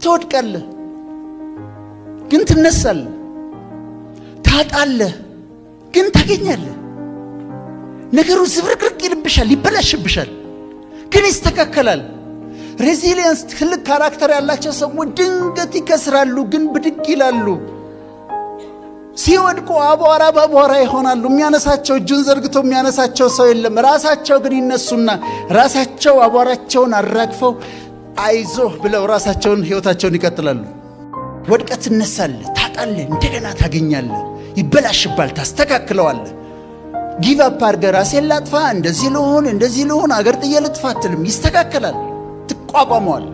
ትወድቃለህ ግን ትነሳለህ፣ ታጣለህ ግን ታገኛለህ። ነገሩ ዝብርቅርቅ ይልብሻል፣ ይበላሽብሻል ግን ይስተካከላል። ሬዚሊየንስ ትልቅ ካራክተር ያላቸው ሰዎች ድንገት ይከስራሉ ግን ብድግ ይላሉ። ሲወድቁ አቧራ በአቧራ ይሆናሉ። የሚያነሳቸው እጁን ዘርግቶ የሚያነሳቸው ሰው የለም። ራሳቸው ግን ይነሱና ራሳቸው አቧራቸውን አራግፈው አይዞህ ብለው ራሳቸውን ሕይወታቸውን ይቀጥላሉ። ወድቀት ትነሳለህ፣ ታጣለህ፣ እንደገና ታገኛለህ። ይበላሽባል፣ ታስተካክለዋለህ። ጊቭ አፕ አድርገህ ራሴን ላጥፋ፣ እንደዚህ ልሆን አገር ጥዬ ልጥፋ አትልም። ይስተካከላል፣ ትቋቋመዋል።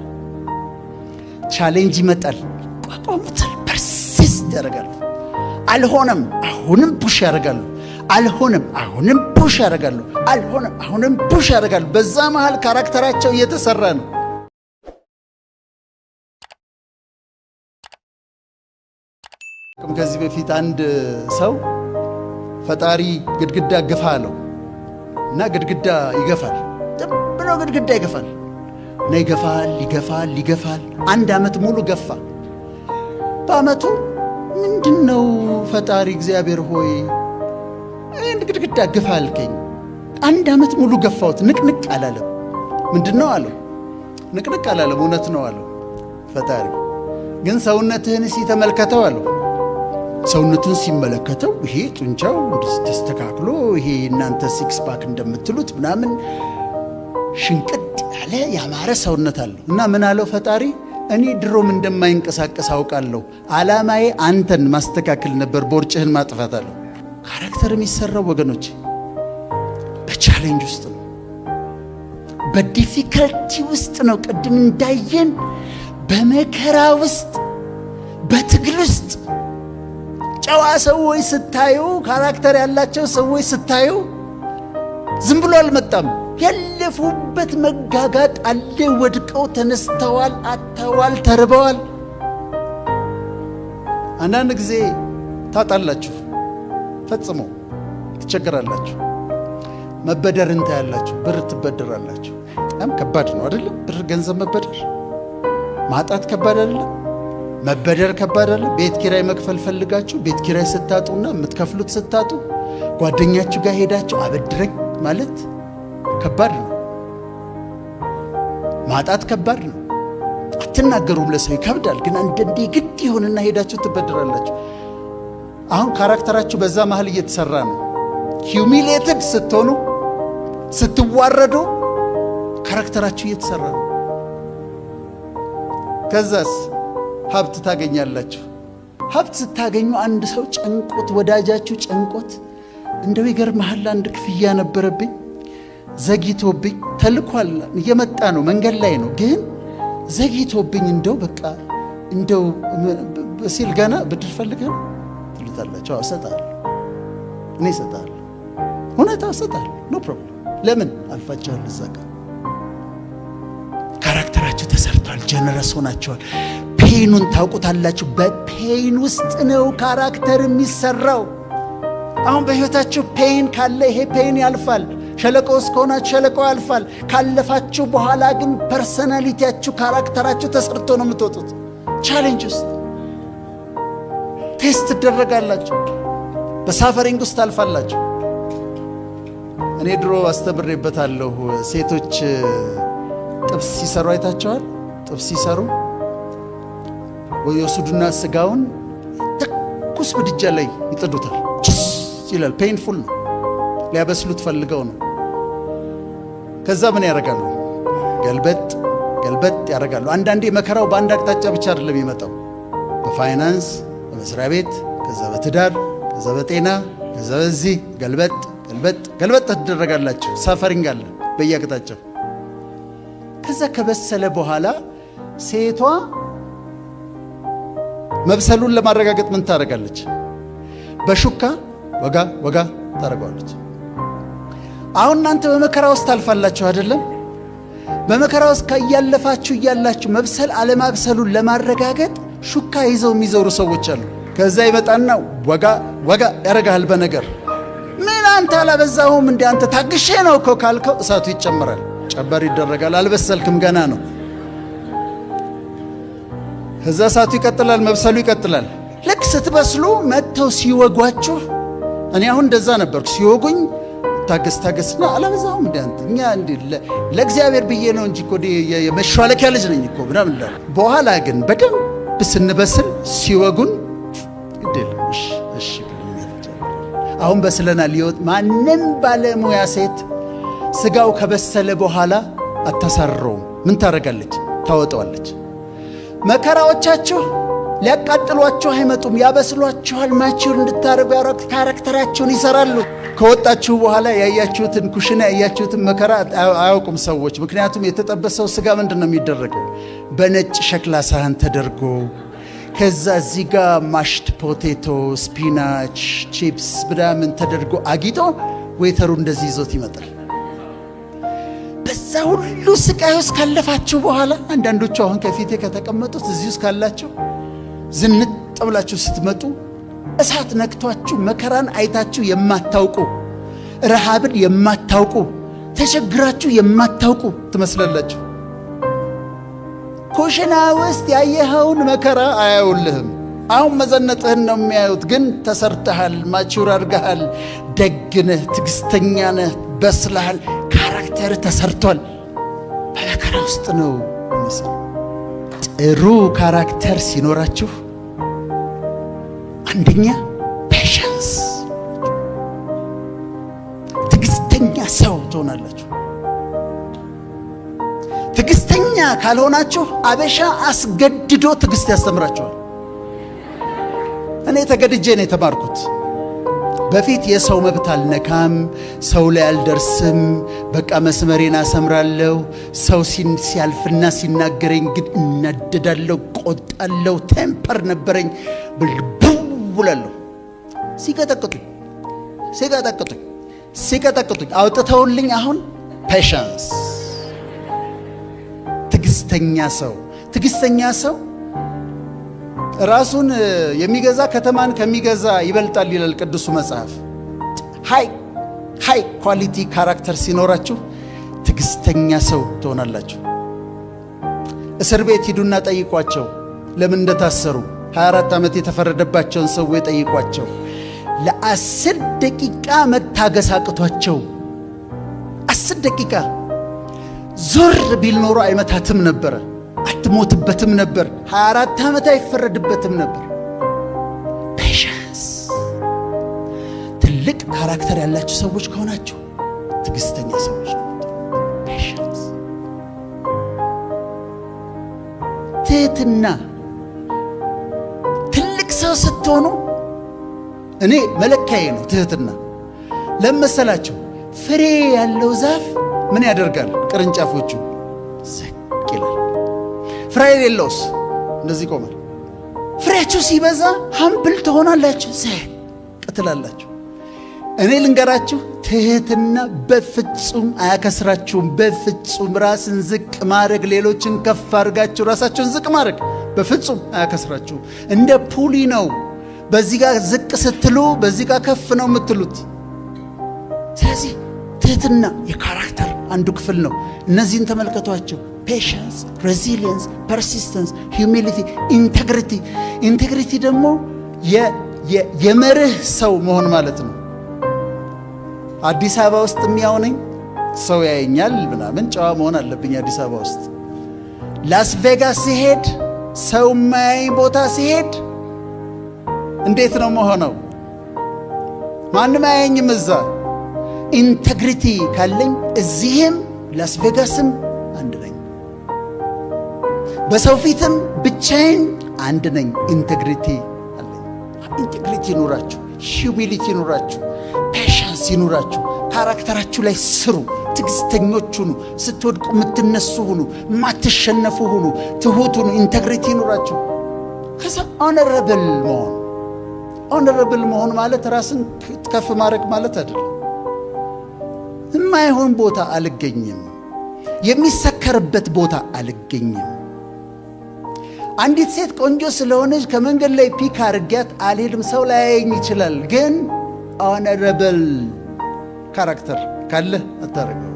ቻሌንጅ ይመጣል፣ ቋቋሙታል፣ ፐርሲስት ያደርጋሉ። አልሆነም፣ አሁንም ፑሽ ያደርጋሉ። አልሆነም፣ አሁንም ፑሽ ያደርጋሉ። አልሆነም፣ አሁንም ፑሽ ያደርጋሉ። በዛ መሃል ካራክተራቸው እየተሰራ ነው። ከዚህ በፊት አንድ ሰው ፈጣሪ ግድግዳ ግፋ አለው እና ግድግዳ ይገፋል። ዝም ብሎ ግድግዳ ይገፋል እና ይገፋል። 1 ዓመት ሙሉ ገፋ። በአመቱ ምንድነው ፈጣሪ እግዚአብሔር ሆይ አንድ ግድግዳ ግፋ አልከኝ? 1 ዓመት ሙሉ ገፋሁት፣ ንቅንቅ አላለም። ምንድነው አለው? ንቅንቅ አላለም። እውነት ነው አለው ፈጣሪ። ግን ሰውነትህን ሲተመልከተው አለው። ሰውነቱን ሲመለከተው ይሄ ጡንቻው ተስተካክሎ ይሄ እናንተ ሲክስ ፓክ እንደምትሉት ምናምን ሽንቅጥ ያለ ያማረ ሰውነት አለው። እና ምን አለው ፈጣሪ? እኔ ድሮም እንደማይንቀሳቀስ አውቃለሁ። ዓላማዬ አንተን ማስተካከል ነበር፣ ቦርጭህን ማጥፋት አለው። ካራክተር የሚሰራው ወገኖች በቻሌንጅ ውስጥ ነው፣ በዲፊከልቲ ውስጥ ነው። ቅድም እንዳየን በመከራ ውስጥ፣ በትግል ውስጥ ጨዋ ሰዎች ስታዩ፣ ካራክተር ያላቸው ሰዎች ስታዩ ዝም ብሎ አልመጣም። ያለፉበት መጋጋጥ አለ። ወድቀው ተነስተዋል፣ አጥተዋል፣ ተርበዋል። አንዳንድ ጊዜ ታጣላችሁ፣ ፈጽሞ ትቸገራላችሁ። መበደር እንታያላችሁ፣ ብር ትበደራላችሁ። በጣም ከባድ ነው አይደለም? ብር ገንዘብ መበደር ማጣት ከባድ አይደለም? መበደር ከባድ አይደለም? ቤት ኪራይ መክፈል ፈልጋችሁ ቤት ኪራይ ስታጡና የምትከፍሉት ስታጡ ጓደኛችሁ ጋር ሄዳችሁ አበድረኝ ማለት ከባድ ነው። ማጣት ከባድ ነው። አትናገሩም፣ ለሰው ይከብዳል። ግን አንዳንዴ ግድ ይሆንና ሄዳችሁ ትበደራላችሁ። አሁን ካራክተራችሁ በዛ መሃል እየተሰራ ነው። ሂዩሚሌትድ ስትሆኑ፣ ስትዋረዱ ካራክተራችሁ እየተሰራ ነው። ከዛስ ሀብት ታገኛላችሁ። ሀብት ስታገኙ አንድ ሰው ጨንቆት፣ ወዳጃችሁ ጨንቆት፣ እንደው ይገርምሃል አንድ ክፍያ ነበረብኝ ዘግይቶብኝ፣ ተልኳል እየመጣ ነው መንገድ ላይ ነው ግን ዘግይቶብኝ እንደው በቃ እንደው ሲል ገና ብድር ፈልገህ ነው ትሉታላችሁ። እሰጥሃለሁ፣ እኔ እሰጥሃለሁ፣ እውነታው እሰጥሃለሁ፣ ኖ ፕሮብለም። ለምን አልፋችኋል? እዛ ጋር ካራክተራችሁ ተሰርቷል፣ ጀነረስ ሆናችኋል። ፔኑን ታውቁታላችሁ። በፔን ውስጥ ነው ካራክተር የሚሰራው። አሁን በሕይወታችሁ ፔን ካለ ይሄ ፔን ያልፋል። ሸለቆ ውስጥ ከሆናችሁ ሸለቆ ያልፋል። ካለፋችሁ በኋላ ግን ፐርሰናሊቲያችሁ፣ ካራክተራችሁ ተሰርቶ ነው የምትወጡት። ቻሌንጅ ውስጥ ቴስት ትደረጋላችሁ። በሳፈሪንግ ውስጥ ታልፋላችሁ። እኔ ድሮ አስተምሬበታለሁ። ሴቶች ጥብስ ሲሰሩ አይታቸዋል። ጥብስ ሲሰሩ ወይወስዱና ስጋውን ትኩስ ምድጃ ላይ ይጥዱታል። ጭስ ይላል። ፔንፉል ነው። ሊያበስሉት ፈልገው ነው። ከዛ ምን ያደርጋሉ? ገልበጥ ያደርጋሉ። አንዳንዴ መከራው በአንድ አቅጣጫ ብቻ አይደለም የሚመጣው። በፋይናንስ፣ በመስሪያ ቤት፣ ከዛ በትዳር፣ ከዛ በጤና፣ ከዛ በዚህ ገልበጥ ትደረጋላችሁ። ሳፈሪንግ አለ በየአቅጣጫው። ከዛ ከበሰለ በኋላ ሴቷ መብሰሉን ለማረጋገጥ ምን ታደርጋለች? በሹካ ወጋ ታደርገዋለች። አሁን እናንተ በመከራ ውስጥ ታልፋላችሁ አይደለም? በመከራ ውስጥ እያላችሁ መብሰል አለማብሰሉን ለማረጋገጥ ሹካ ይዘው የሚዞሩ ሰዎች አሉ። ከዛ ይመጣና ወጋ ያደርጋል በነገር። ምን አንተ አላበዛሁም እንዴ? አንተ ታግሼ ነው እኮ ካልከው እሳቱ ይጨምራል፣ ጨበር ይደረጋል። አልበሰልክም፣ ገና ነው። ከዛ እሳቱ ይቀጥላል፣ መብሰሉ ይቀጥላል። ልክ ስትበስሉ መጥተው ሲወጓችሁ፣ እኔ አሁን እንደዛ ነበርኩ። ሲወጉኝ ታገስና አላበዛሁም እንዴ አንተ እኛ እንዴ ለእግዚአብሔር ብዬ ነው እንጂ እኮ የመሿለኪያ ልጅ ነኝ እኮ ምናምን እንዳለ። በኋላ ግን በደንብ ስንበስል ሲወጉን እሺ አሁን በስለናል። ይወጥ ማንም ባለሙያ ሴት ስጋው ከበሰለ በኋላ አታሳርረውም። ምን ታረጋለች? ታወጣዋለች። መከራዎቻችሁ ሊያቃጥሏችሁ አይመጡም፣ ያበስሏችኋል። ማቹር እንድታረጉ ካራክተራችሁን ይሰራሉ። ከወጣችሁ በኋላ ያያችሁትን ኩሽና ያያችሁትን መከራ አያውቁም ሰዎች። ምክንያቱም የተጠበሰው ስጋ ምንድነው የሚደረገው? በነጭ ሸክላ ሳህን ተደርጎ ከዛ እዚህ ጋር ማሽድ ፖቴቶ፣ ስፒናች፣ ቺፕስ ምናምን ተደርጎ አጊጦ ዌተሩ እንደዚህ ይዞት ይመጣል። በዛ ሁሉ ስቃይ ውስጥ ካለፋችሁ በኋላ አንዳንዶቹ አሁን ከፊቴ ከተቀመጡት እዚህ ውስጥ ካላችሁ ዝንጥ ብላችሁ ስትመጡ እሳት ነክቷችሁ መከራን አይታችሁ የማታውቁ፣ ረሃብን የማታውቁ፣ ተቸግራችሁ የማታውቁ ትመስላላችሁ። ኩሽና ውስጥ ያየኸውን መከራ አያውልህም። አሁን መዘነጥህን ነው የሚያዩት። ግን ተሰርተሃል፣ ማቹር አድርገሃል፣ ደግነህ፣ ትዕግስተኛ ነህ፣ በስለሃል፣ ካራክተር ተሰርቷል። በመከራ ውስጥ ነው የሚመስለው። ጥሩ ካራክተር ሲኖራችሁ አንደኛ ፔሸንስ፣ ትዕግስተኛ ሰው ትሆናላችሁ። ትዕግስተኛ ካልሆናችሁ አበሻ አስገድዶ ትዕግስት ያስተምራችኋል። እኔ ተገድጄ ነው የተማርኩት። በፊት የሰው መብት አልነካም፣ ሰው ላይ አልደርስም፣ በቃ መስመሬን አሰምራለሁ። ሰው ሲያልፍና ሲናገረኝ ግን እናደዳለሁ፣ ቆጣለሁ፣ ቴምፐር ነበረኝ፣ ብላለሁ። ሲቀጠቅጡኝ አውጥተውልኝ አሁን ፔሸንስ፣ ትዕግስተኛ ሰው ራሱን የሚገዛ ከተማን ከሚገዛ ይበልጣል ይላል ቅዱሱ መጽሐፍ። ሃይ ኳሊቲ ካራክተር ሲኖራችሁ ትዕግስተኛ ሰው ትሆናላችሁ። እስር ቤት ሂዱና ጠይቋቸው ለምን እንደታሰሩ። 24 ዓመት የተፈረደባቸውን ሰዎች ጠይቋቸው። ለ10 ደቂቃ መታገስ አቅቷቸው 10 ደቂቃ ዞር ቢል ኖሮ አይመታትም ነበረ፣ አትሞትበትም ነበር፣ 24 ዓመት አይፈረድበትም ነበር። ፔሸንስ። ትልቅ ካራክተር ያላችሁ ሰዎች ከሆናችሁ ትዕግስተኛ ሰዎች ነው። ፔሸንስ። ትህትና። ትልቅ ሰው ስትሆኑ እኔ መለካዬ ነው ትህትና። ለመሰላችሁ ፍሬ ያለው ዛፍ ምን ያደርጋል? ቅርንጫፎቹ ዝቅ ይላል። ፍሬ የሌለውስ እንደዚህ ይቆማል። ፍሬያችሁ ሲበዛ ሀምብል ትሆናላችሁ፣ ዝቅ ትላላችሁ። እኔ ልንገራችሁ፣ ትህትና በፍጹም አያከስራችሁም። በፍጹም ራስን ዝቅ ማድረግ፣ ሌሎችን ከፍ አድርጋችሁ ራሳችሁን ዝቅ ማድረግ በፍጹም አያከስራችሁም። እንደ ፑሊ ነው። በዚህ ጋር ዝቅ ስትሉ በዚህ ጋር ከፍ ነው የምትሉት። ስለዚህ ትህትና የካራክተር አንዱ ክፍል ነው። እነዚህን ተመልከቷቸው። ፔሸንስ፣ ሬዚሊየንስ፣ ፐርሲስተንስ፣ ሂዩሚሊቲ፣ ኢንቴግሪቲ። ኢንቴግሪቲ ደግሞ የመርህ ሰው መሆን ማለት ነው። አዲስ አበባ ውስጥ የሚያውነኝ ሰው ያየኛል ምናምን፣ ጨዋ መሆን አለብኝ። አዲስ አበባ ውስጥ ላስ ቬጋስ ሲሄድ፣ ሰው የማያይ ቦታ ሲሄድ እንዴት ነው መሆነው? ማንም አያየኝም እዛ። ኢንቴግሪቲ ካለኝ እዚህም ላስ ቬጋስም አንድ ነኝ፣ በሰው ፊትም ብቻዬን አንድ ነኝ። ኢንቴግሪቲ አለኝ። ኢንቴግሪቲ ይኑራችሁ፣ ሂዩሚሊቲ ይኑራችሁ፣ ፔሸንስ ይኑራችሁ። ካራክተራችሁ ላይ ስሩ። ትዕግስተኞች ሁኑ። ስትወድቁ የምትነሱ ሁኑ። የማትሸነፉ ሁኑ። ትሁት ሁኑ። ኢንቴግሪቲ ይኑራችሁ። ከዛ ኦነረብል መሆን ማለት ራስን ከፍ ማድረግ ማለት አይደለም። የማይሆን ቦታ አልገኝም። የሚሰከርበት ቦታ አልገኝም። አንዲት ሴት ቆንጆ ስለሆነች ከመንገድ ላይ ፒክ አድርጊያት አልሄድም። ሰው ላያየኝ ይችላል፣ ግን ኦነረብል ካራክተር ካለ አታረገው።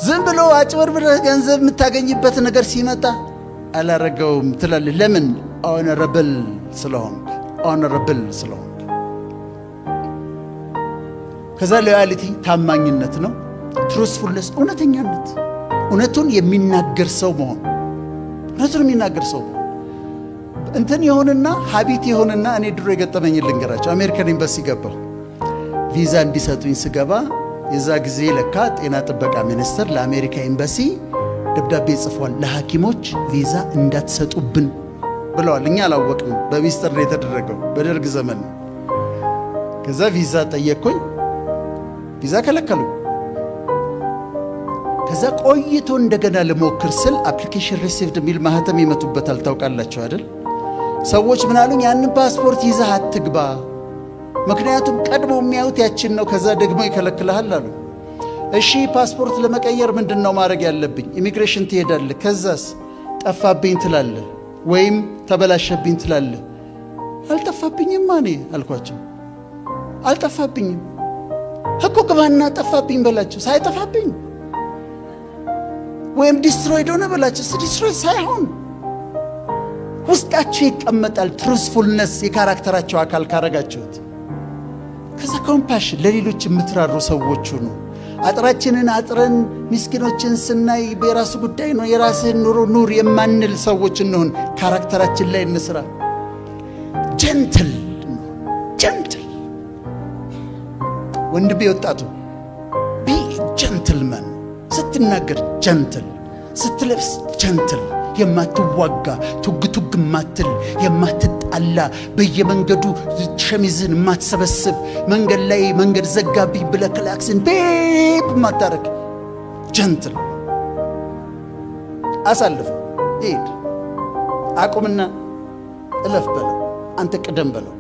ዝም ብሎ አጭበርብረህ ገንዘብ የምታገኝበት ነገር ሲመጣ አላረገውም ትላለህ። ለምን? ኦነረብል ስለሆንክ። ከዛ ሎያሊቲ ታማኝነት ነው። ትሩስፉልነስ እውነተኛነት፣ እውነቱን የሚናገር ሰው መሆን። እንትን የሆነና ሀቢት የሆነና እኔ ድሮ የገጠመኝ ልንገራቸው። አሜሪካን ኤምባሲ ገባሁ። ቪዛ እንዲሰጡኝ ስገባ የዛ ጊዜ ለካ ጤና ጥበቃ ሚኒስቴር ለአሜሪካ ኤምባሲ ደብዳቤ ጽፏል። ለሐኪሞች ቪዛ እንዳትሰጡብን ብለዋል። እኛ አላወቅንም። በሚስጥር ነው የተደረገው፣ በደርግ ዘመን። ከዛ ቪዛ ጠየቅኩኝ፣ ቪዛ ከለከሉ። ከዛ ቆይቶ እንደገና ልሞክር ስል አፕሊኬሽን ሪሲቭድ የሚል ማህተም ይመቱበታል። ታውቃላችሁ አይደል? ሰዎች ምን አሉኝ? ያንን ፓስፖርት ይዘህ አትግባ፣ ምክንያቱም ቀድሞ የሚያዩት ያችን ነው፣ ከዛ ደግሞ ይከለክልሃል አሉ። እሺ ፓስፖርት ለመቀየር ምንድን ነው ማድረግ ያለብኝ? ኢሚግሬሽን ትሄዳለህ። ከዛስ? ጠፋብኝ ትላለህ ወይም ተበላሸብኝ ትላለህ። አልጠፋብኝም እኔ አልኳቸው። አልጠፋብኝም እኮ ግባና ጠፋብኝ በላቸው። ሳይጠፋብኝ ወይም ዲስትሮይድ ሆነ በላቸው። ዲስትሮይድ ሳይሆን ውስጣችሁ ይቀመጣል። ትሩስፉልነስ የካራክተራቸው አካል ካረጋችሁት። ከዛ ኮምፓሽን፣ ለሌሎች የምትራሩ ሰዎች ሁኑ። አጥራችንን አጥረን ምስኪኖችን ስናይ በራሱ ጉዳይ ነው፣ የራስህን ኑሮ ኑር የማንል ሰዎች እንሆን። ካራክተራችን ላይ እንስራ። ጀንትል ወንድሜ ወጣቱ ቢ ጀንትልመን። ስትናገር ጀንትል፣ ስትለብስ ጀንትል፣ የማትዋጋ ቱግ ማትል፣ የማትጣላ፣ በየመንገዱ ሸሚዝን ማትሰበስብ፣ መንገድ ላይ መንገድ ዘጋብኝ ብለህ ክላክስን ቤብ ማታረግ። ጀንትል። አሳልፍ፣ ሄድ፣ አቁምና እለፍ በለው፣ አንተ ቅደም በለው።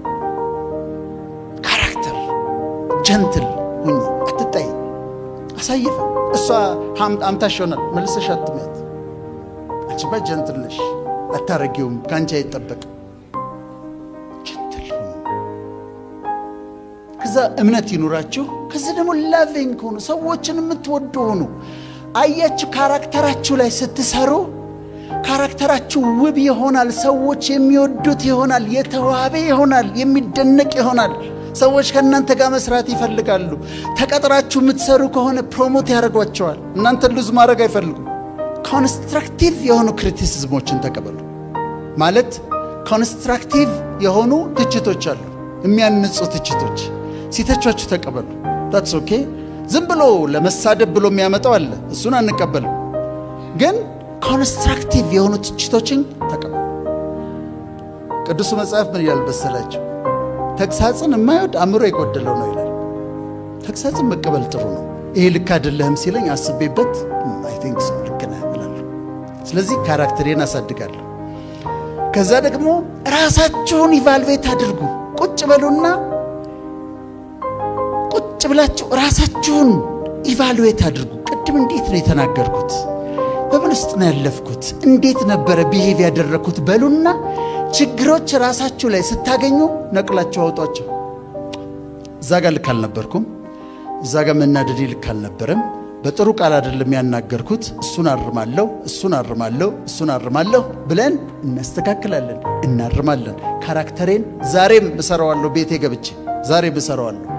ካራክተር ጀንትል ሁኚ፣ አትጣይ፣ አሳይፈ። እሷ አምታሽ ይሆናል መልሰሽ አትመት። አንቺ ጀንትል ነሽ፣ አታረጊውም፣ ከአንቺ አይጠበቅ። ጀንትል ሁኑ። ከዛ እምነት ይኑራችሁ። ከዛ ደግሞ ላቪንግ ሁኑ፣ ሰዎችን የምትወዱ ሁኑ። አያችሁ፣ ካራክተራችሁ ላይ ስትሰሩ ካራክተራችሁ ውብ ይሆናል። ሰዎች የሚወዱት ይሆናል፣ የተዋበ ይሆናል፣ የሚደነቅ ይሆናል። ሰዎች ከእናንተ ጋር መስራት ይፈልጋሉ። ተቀጥራችሁ የምትሰሩ ከሆነ ፕሮሞት ያደርጓቸዋል። እናንተን ሉዝ ማድረግ አይፈልጉም። ኮንስትራክቲቭ የሆኑ ክሪቲሲዝሞችን ተቀበሉ። ማለት ኮንስትራክቲቭ የሆኑ ትችቶች አሉ፣ የሚያንጹ ትችቶች። ሲተቿችሁ ተቀበሉ። ታትስ ኦኬ። ዝም ብሎ ለመሳደብ ብሎ የሚያመጣው አለ፣ እሱን አንቀበልም። ግን ኮንስትራክቲቭ የሆኑ ትችቶችን ተቀበሉ። ቅዱሱ መጽሐፍ ምን ይላል መሰላችሁ? ተግሳጽን የማይወድ አእምሮ የጎደለው ነው ይላል። ተግሳጽን መቀበል ጥሩ ነው። ይሄ ልክ አይደለህም ሲለኝ አስቤበት አይ ቲንክ ሶ ልክ ነህ እላለሁ። ስለዚህ ካራክተሬን አሳድጋለሁ። ከዛ ደግሞ ራሳችሁን ኢቫልቬት አድርጉ። ቁጭ በሉና ቁጭ ብላችሁ ራሳችሁን ኢቫሉዌት አድርጉ። ቅድም እንዴት ነው የተናገርኩት? በምን ውስጥ ነው ያለፍኩት? እንዴት ነበረ ቢሄቭ ያደረኩት? በሉና ችግሮች ራሳችሁ ላይ ስታገኙ ነቅላችሁ አውጧቸው። እዛ ጋር ልክ አልነበርኩም፣ እዛ ጋር መናደዴ ልክ አልነበረም፣ በጥሩ ቃል አይደለም ያናገርኩት፣ እሱን አርማለሁ ብለን እናስተካክላለን፣ እናርማለን። ካራክተሬን ዛሬም እሰራዋለሁ፣ ቤቴ ገብቼ ዛሬም እሰራዋለሁ።